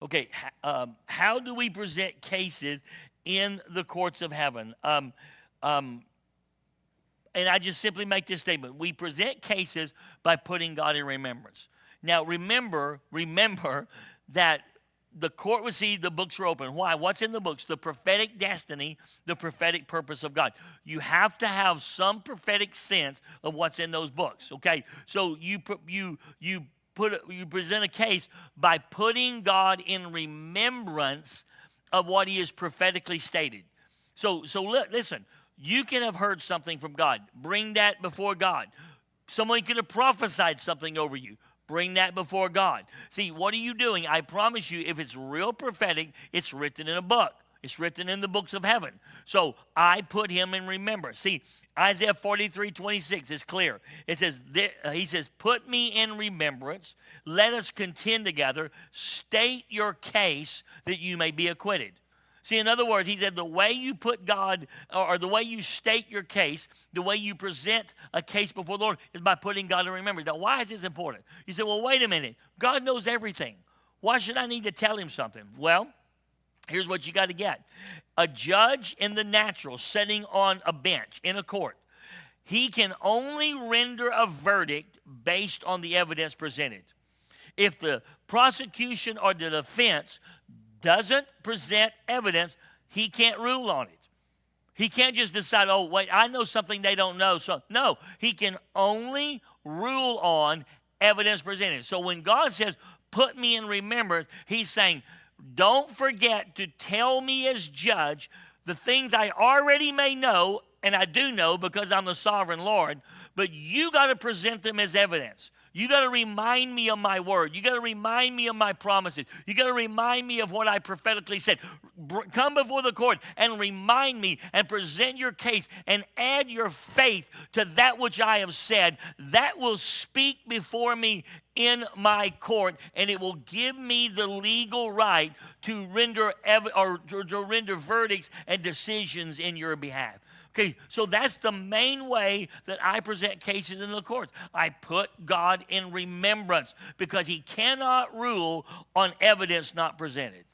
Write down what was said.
Okay, how do we present cases in the courts of heaven? Um, and I just simply make this statement. We present cases by putting God in remembrance. Now, remember that the court received, the books were open. Why? What's in the books? The prophetic destiny, the prophetic purpose of God. You have to have some prophetic sense of what's in those books, okay? So you present a case by putting God in remembrance of what he has prophetically stated. So listen, you can have heard something from God. Bring that before God. Someone could have prophesied something over you. Bring that before God. See, what are you doing? I promise you, if it's real prophetic, it's written in a book. It's written in the books of heaven. So I put him in remembrance. See, Isaiah 43:26 is clear. It says, he says, put me in remembrance. Let us contend together. State your case that you may be acquitted. See, in other words, he said the way you put God, or the way you state your case, the way you present a case before the Lord is by putting God in remembrance. Now, why is this important? You say, well, wait a minute. God knows everything. Why should I need to tell him something? Well, here's what you got to get. A judge in the natural sitting on a bench in a court, he can only render a verdict based on the evidence presented. If the prosecution or the defense doesn't present evidence, he can't rule on it. He can't just decide, oh, wait, I know something they don't know. So, no, he can only rule on evidence presented. So when God says, put me in remembrance, he's saying, don't forget to tell me as judge the things I already may know, and I do know because I'm the sovereign Lord, but you got to present them as evidence. You got to remind me of my word. You got to remind me of my promises. You got to remind me of what I prophetically said. Come before the court and remind me and present your case and add your faith to that which I have said. That will speak before me in my court, and it will give me the legal right to render to render verdicts and decisions in your behalf. Okay, so that's the main way that I present cases in the courts. I put God in remembrance because he cannot rule on evidence not presented.